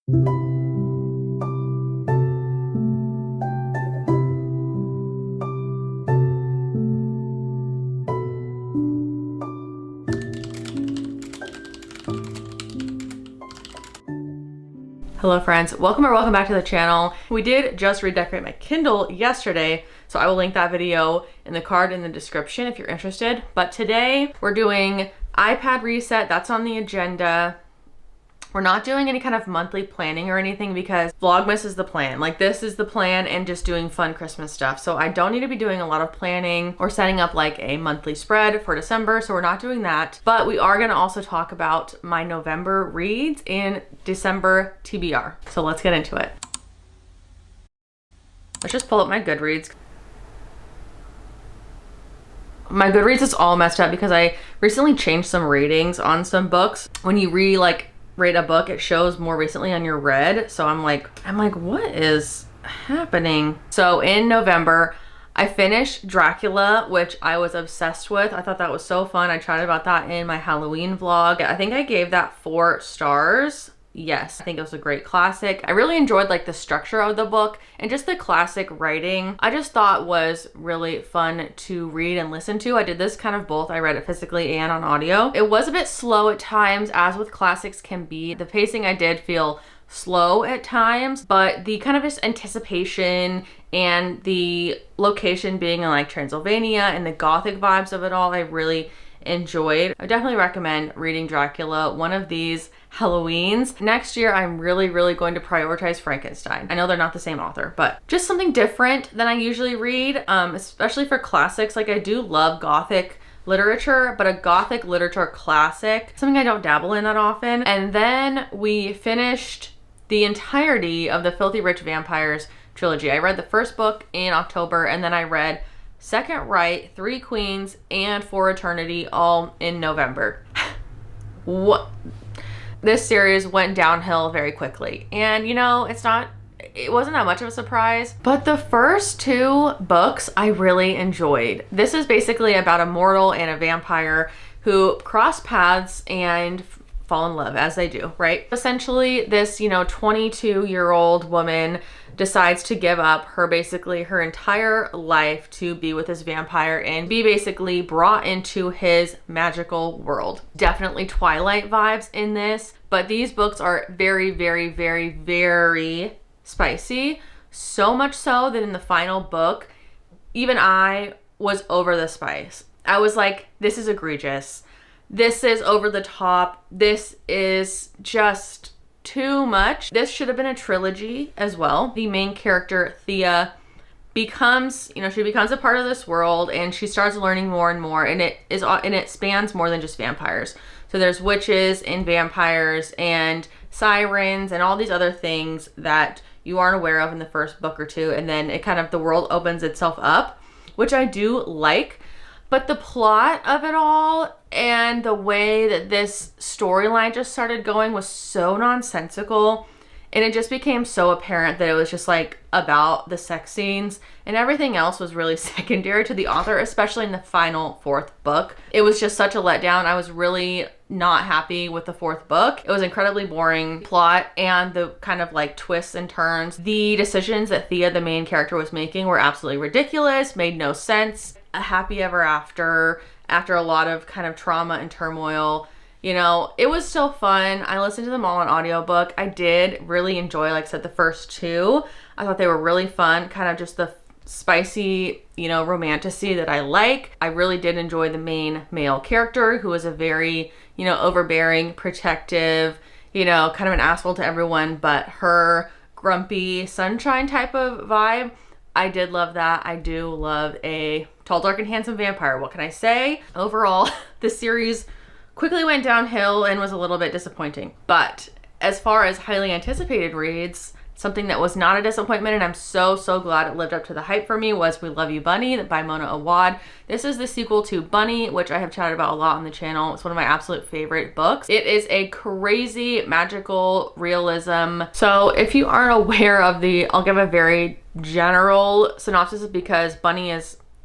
Hello friends, welcome back to the channel. We did just redecorate my Kindle yesterday, so I will link that video in the card in the description if you're interested. But today we're doing iPad reset. That's on the agenda. We're not doing any kind of monthly planning or anything because vlogmas is the plan. Like, this is the plan, and just doing fun Christmas stuff. So I don't need to be doing a lot of planning or setting up like a monthly spread for December. So we're not doing that, but we are going to also talk about my November reads and December TBR. So let's get into it. Let's just pull up my Goodreads. My Goodreads is all messed up because I recently changed some ratings on some books. When you rate a book, it shows more recently on your read. So I'm like, what is happening? So in November, I finished Dracula, which I was obsessed with. I thought that was so fun. I chatted about that in my Halloween vlog. I think I gave that 4 stars. Yes, I think it was a great classic. I really enjoyed like the structure of the book and just the classic writing. I just thought was really fun to read and listen to. I did this kind of both. I read it physically and on audio. It was a bit slow at times, as with classics can be. The pacing I did feel slow at times, but the kind of just anticipation and the location being in like Transylvania and the gothic vibes of it all, I really enjoyed. I definitely recommend reading Dracula one of these Halloweens. Next year, I'm really going to prioritize Frankenstein. I know they're not the same author, but just something different than I usually read, especially for classics. Like, I do love gothic literature, but a gothic literature classic, something I don't dabble in that often. And then we finished the entirety of the Filthy Rich Vampires trilogy. I read the first book in October, and then I read Second Right, Three Queens, and For Eternity all in November. What? This series went downhill very quickly. And you know, it wasn't that much of a surprise, but the first 2 books I really enjoyed. This is basically about a mortal and a vampire who cross paths and fall in love, as they do, right? Essentially, this, 22-year-old woman decides to give up her entire life to be with this vampire and be basically brought into his magical world. Definitely Twilight vibes in this, but these books are very spicy. So much so that in the final book, even I was over the spice. I was like, this is egregious. This is over the top. This is just too much. This should have been a trilogy as well. The main character, Thea, becomes, she becomes a part of this world, and she starts learning more and more, and it spans more than just vampires. So there's witches and vampires and sirens and all these other things that you aren't aware of in the first book or 2, and then the world opens itself up, which I do like. But the plot of it all and the way that this storyline just started going was so nonsensical, and it just became so apparent that it was just like about the sex scenes, and everything else was really secondary to the author, especially in the final 4th book. It was just such a letdown. I was really not happy with the 4th book. It was incredibly boring plot, and the kind of like twists and turns. The decisions that Thea, the main character, was making were absolutely ridiculous, made no sense. A happy ever after a lot of kind of trauma and turmoil. It was still fun. I listened to them all on audiobook. I did really enjoy, like I said, the first 2. I thought they were really fun, kind of just the spicy, romanticy that I like. I really did enjoy the main male character, who was a very, overbearing, protective, kind of an asshole to everyone, but her grumpy sunshine type of vibe. I did love that. I do love a tall, dark, and handsome vampire. What can I say? Overall, the series quickly went downhill and was a little bit disappointing. But as far as highly anticipated reads, something that was not a disappointment, and I'm so glad it lived up to the hype for me, was We Love You, Bunny by Mona Awad. This is the sequel to Bunny, which I have chatted about a lot on the channel. It's one of my absolute favorite books. It is a crazy magical realism. So if you aren't aware of I'll give a very general synopsis, because Bunny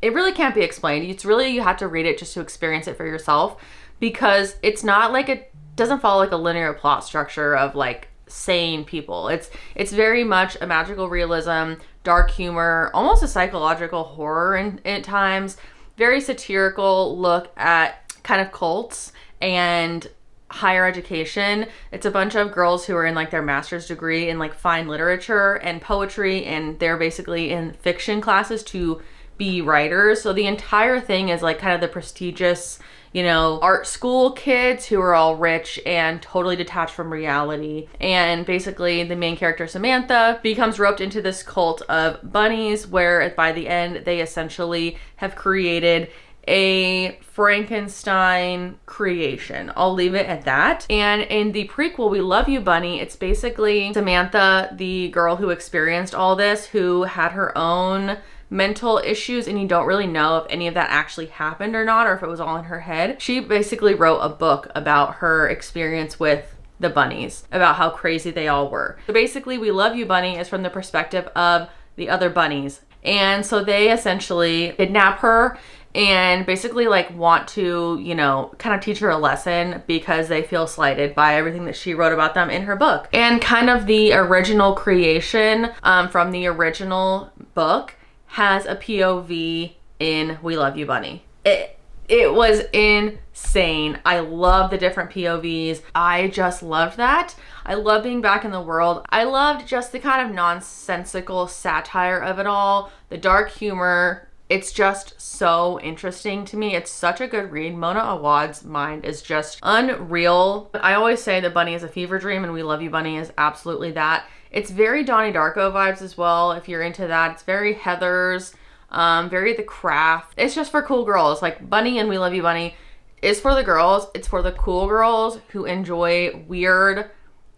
it really can't be explained. It's really, you have to read it just to experience it for yourself, because it's not like, it doesn't follow like a linear plot structure of like sane people. It's very much a magical realism, dark humor, almost a psychological horror at times, very satirical look at kind of cults and higher education. It's a bunch of girls who are in like their master's degree in like fine literature and poetry, and they're basically in fiction classes to be writers. So the entire thing is like kind of the prestigious, you know, art school kids who are all rich and totally detached from reality. And basically the main character, Samantha, becomes roped into this cult of bunnies where by the end they essentially have created a Frankenstein creation. I'll leave it at that. And in the prequel, We Love You, Bunny, it's basically Samantha, the girl who experienced all this, who had her own mental issues, and you don't really know if any of that actually happened or not, or if it was all in her head. She basically wrote a book about her experience with the bunnies, about how crazy they all were. So basically, We Love You, Bunny is from the perspective of the other bunnies. And so they essentially kidnap her and basically like want to, you know, kind of teach her a lesson because they feel slighted by everything that she wrote about them in her book. And kind of the original creation from the original book has a POV in We Love You, Bunny. It was insane. I love the different POVs. I just loved that. I love being back in the world. I loved just the kind of nonsensical satire of it all, the dark humor. It's just so interesting to me. It's such a good read. Mona Awad's mind is just unreal. I always say that Bunny is a fever dream, and We Love You, Bunny is absolutely that. It's very Donnie Darko vibes as well, if you're into that. It's very Heathers, very The Craft. It's just for cool girls. Like Bunny and We Love You, Bunny is for the girls. It's for the cool girls who enjoy weird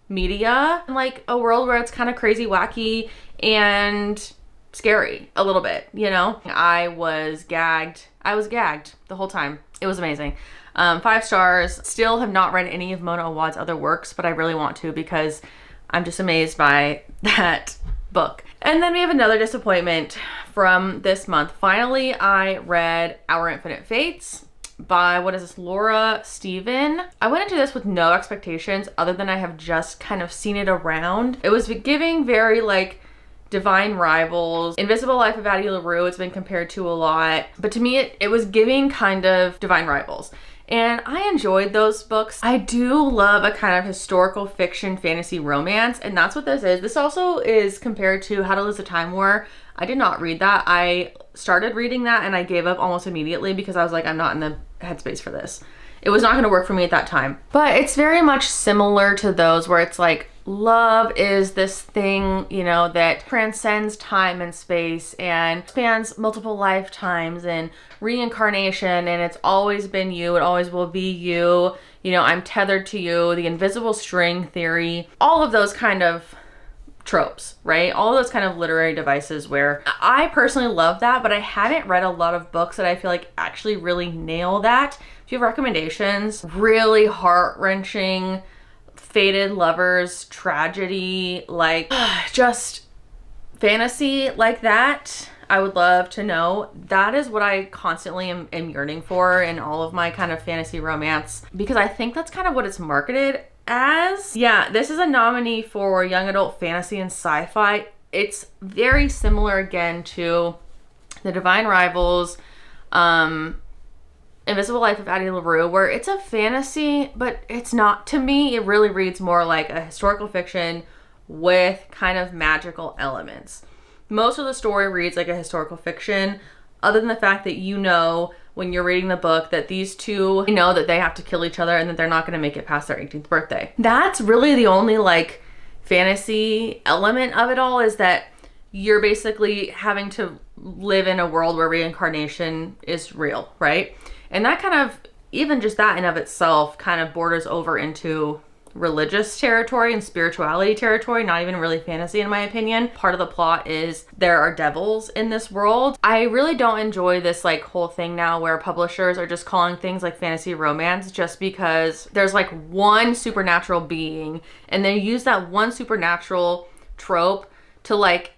media, and like a world where it's kind of crazy, wacky, and scary a little bit, you know? I was gagged the whole time. It was amazing. 5 stars. Still have not read any of Mona Awad's other works, but I really want to because I'm just amazed by that book. And then we have another disappointment from this month. Finally, I read Our Infinite Fates by, what is this, Laura Steven. I went into this with no expectations other than I have just kind of seen it around. It was giving very like Divine Rivals, Invisible Life of Addie LaRue. It's been compared to a lot, but to me it was giving kind of Divine Rivals. And I enjoyed those books. I do love a kind of historical fiction fantasy romance, and that's what this is. This also is compared to How to Lose a Time War. I did not read that. I started reading that and I gave up almost immediately because I was like, I'm not in the headspace for this. It was not going to work for me at that time. But it's very much similar to those where it's like, love is this thing, you know, that transcends time and space and spans multiple lifetimes and reincarnation, and it's always been you, it always will be you, you know, I'm tethered to you, the invisible string theory, all of those kind of tropes, right? All those kind of literary devices where I personally love that, but I haven't read a lot of books that I feel like actually really nail that. If you have recommendations, really heart-wrenching, fated lovers, tragedy, like just fantasy like that, I would love to know. That is what I constantly am yearning for in all of my kind of fantasy romance, because I think that's kind of what it's marketed as. Yeah, this is a nominee for young adult fantasy and sci-fi. It's very similar again to the Divine Rivals, Invisible Life of Addie LaRue, where it's a fantasy, but it's not. To me, it really reads more like a historical fiction with kind of magical elements. Most of the story reads like a historical fiction, other than the fact that you know when you're reading the book that these two know that they have to kill each other and that they're not going to make it past their 18th birthday. That's really the only like fantasy element of it all, is that you're basically having to live in a world where reincarnation is real, right? And that kind of, even just that in of itself kind of borders over into religious territory and spirituality territory, not even really fantasy in my opinion. Part of the plot is there are devils in this world. I really don't enjoy this like whole thing now where publishers are just calling things like fantasy romance just because there's like one supernatural being, and they use that one supernatural trope to like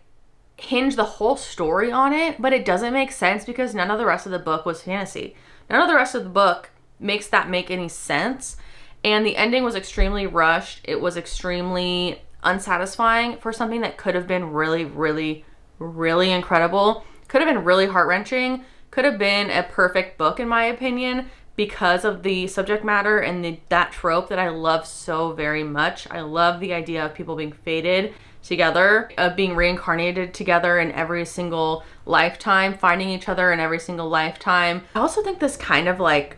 hinge the whole story on it, but it doesn't make sense because none of the rest of the book was fantasy. None of the rest of the book makes that make any sense. And the ending was extremely rushed. It was extremely unsatisfying for something that could have been really, really, really incredible. Could have been really heart-wrenching. Could have been a perfect book, in my opinion, because of the subject matter and that trope that I love so very much. I love the idea of people being fated together, of being reincarnated together in every single lifetime, finding each other in every single lifetime. I also think this kind of like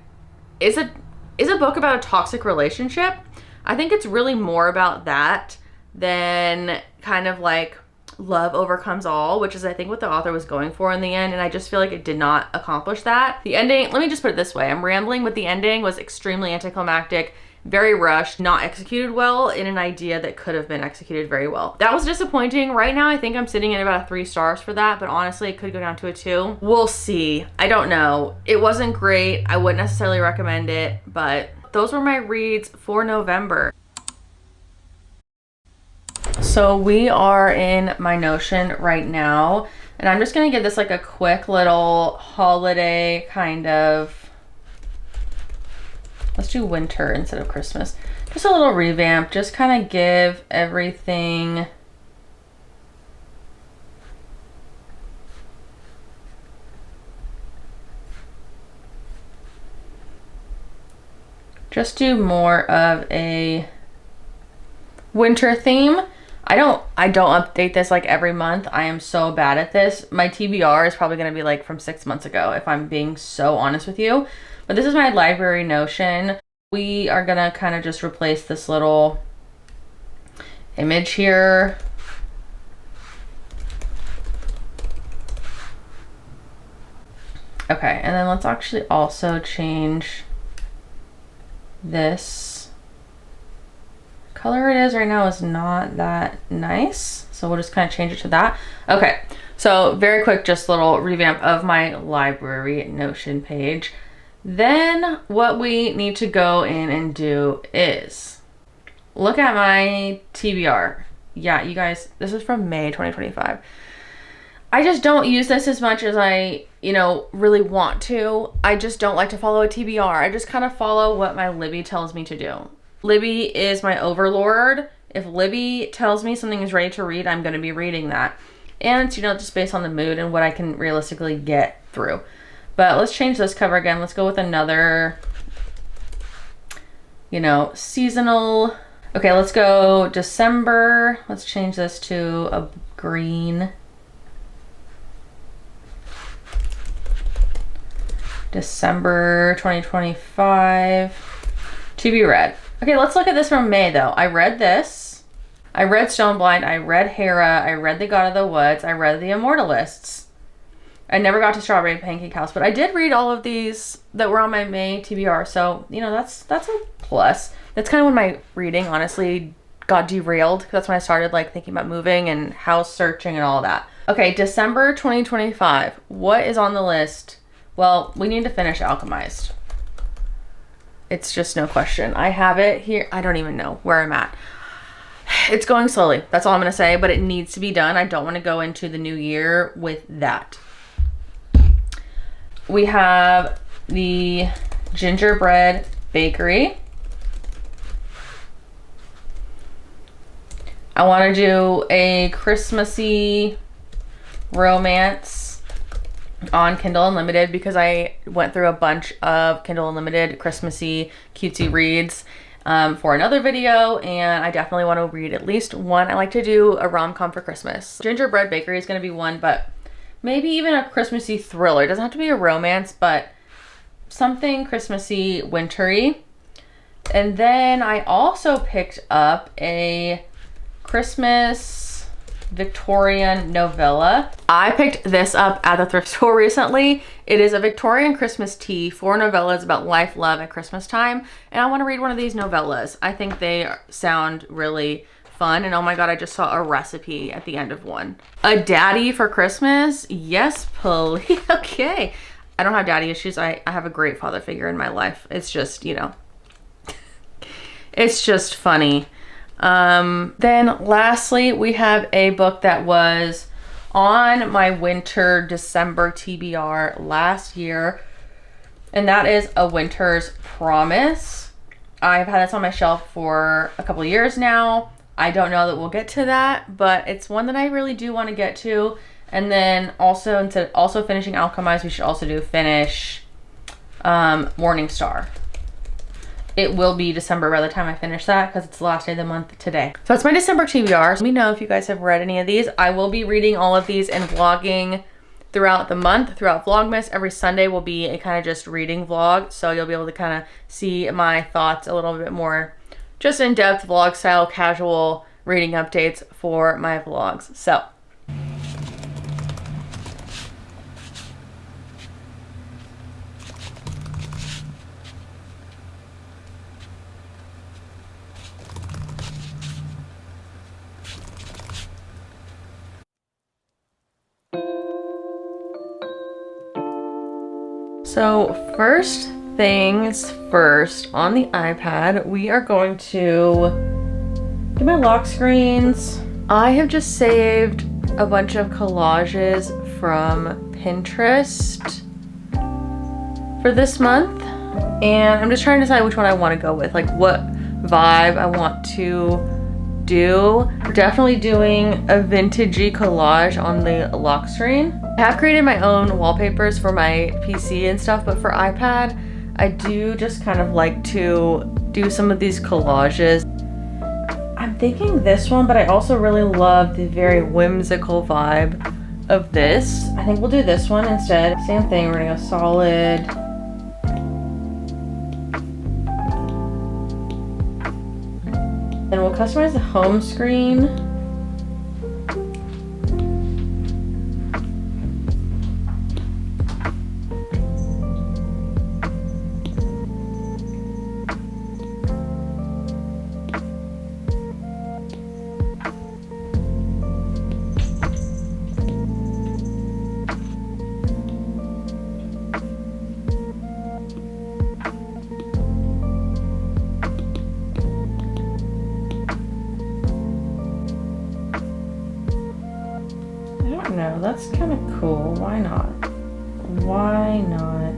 is a book about a toxic relationship. I think it's really more about that than kind of like love overcomes all, which is I think what the author was going for in the end, and I just feel like it did not accomplish that. The ending, let me just put it this way, I'm rambling, but the ending was extremely anticlimactic, very rushed, not executed well in an idea that could have been executed very well. That was disappointing. Right now I think I'm sitting at about 3 stars for that, but honestly it could go down to a 2. We'll see. I don't know. It wasn't great. I wouldn't necessarily recommend it, but those were my reads for November. So we are in my Notion right now, and I'm just gonna give this like a quick little holiday kind of, let's do winter instead of Christmas. Just a little revamp, just kind of give everything just do more of a winter theme. I don't update this like every month. I am so bad at this. My TBR is probably gonna be like from 6 months ago, if I'm being so honest with you. But this is my library Notion. We are gonna kind of just replace this little image here. Okay, and then let's actually also change this. Color it is right now is not that nice, so we'll just kind of change it to that. Okay, so very quick, just little revamp of my library Notion page. Then what we need to go in and do is look at my TBR. Yeah, you guys, this is from May 2025. I just don't use this as much as I, really want to. I just don't like to follow a TBR. I just kind of follow what my Libby tells me to do. Libby is my overlord. If Libby tells me something is ready to read, I'm going to be reading that. And it's, just based on the mood and what I can realistically get through. But let's change this cover again. Let's go with another, seasonal. Okay, let's go December. Let's change this to a green. December 2025. To be read. Okay, let's look at this from May though. I read this. I read Stoneblind. I read Hera. I read The God of the Woods. I read The Immortalists. I never got to Strawberry Pancake House, but I did read all of these that were on my May TBR. So, that's a plus. That's kind of when my reading honestly got derailed, because that's when I started thinking about moving and house searching and all that. Okay, December 2025. What is on the list? Well, we need to finish Alchemized. It's just no question. I have it here. I don't even know where I'm at. It's going slowly. That's all I'm going to say, but it needs to be done. I don't want to go into the new year with that. We have the Gingerbread Bakery. I want to do a Christmassy romance on Kindle Unlimited, because I went through a bunch of Kindle Unlimited Christmassy cutesy reads for another video, and I definitely want to read at least one. I like to do a rom-com for Christmas. Gingerbread Bakery is going to be one, but maybe even a Christmassy thriller. It doesn't have to be a romance, but something Christmassy, wintry. And then I also picked up a Christmas Victorian novella. I picked this up at the thrift store recently. It is a Victorian Christmas tea, 4 novellas about life, love, and Christmas time. And I want to read one of these novellas. I think they sound really fun. And oh my God, I just saw a recipe at the end of one. A daddy for Christmas? Yes, please. Okay. I don't have daddy issues. I have a great father figure in my life. It's just, it's just funny. Then lastly, we have a book that was on my winter December TBR last year, and that is A Winter's Promise. I've had this on my shelf for a couple of years now. I don't know that we'll get to that, but it's one that I really do want to get to. And then also, instead of also finishing Alchemize, we should also do finish Morning Star. It will be December by the time I finish that because it's the last day of the month today. So that's my December TBR. Let me know if you guys have read any of these. I will be reading all of these and vlogging throughout the month, throughout Vlogmas. Every Sunday will be a kind of just reading vlog. So you'll be able to kind of see my thoughts a little bit more just in-depth vlog style, casual reading updates for my vlogs. So first things first, on the iPad, we are going to do my lock screens. I have just saved a bunch of collages from Pinterest for this month, and I'm just trying to decide which one I want to go with, like what vibe I want to do. We're definitely doing a vintagey collage on the lock screen. I have created my own wallpapers for my PC and stuff, but for iPad, I do just kind of like to do some of these collages. I'm thinking this one, but I also really love the very whimsical vibe of this. I think we'll do this one instead. Same thing, we're gonna go solid. And we'll customize the home screen. No, that's kind of cool. Why not? Why not?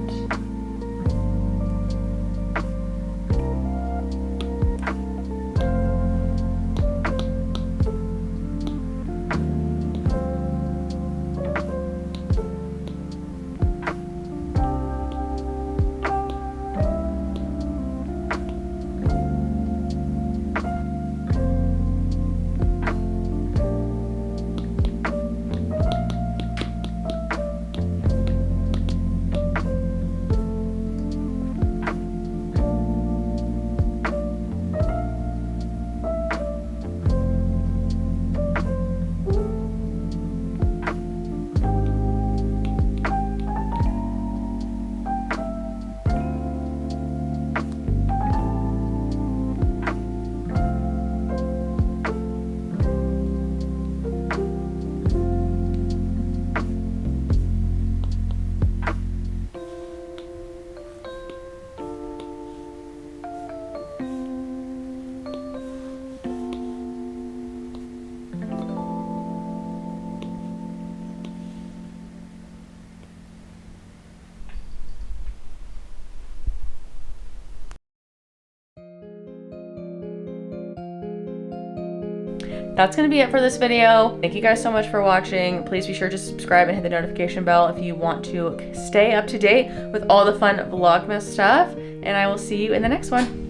That's gonna be it for this video. Thank you guys so much for watching. Please be sure to subscribe and hit the notification bell if you want to stay up to date with all the fun Vlogmas stuff. And I will see you in the next one.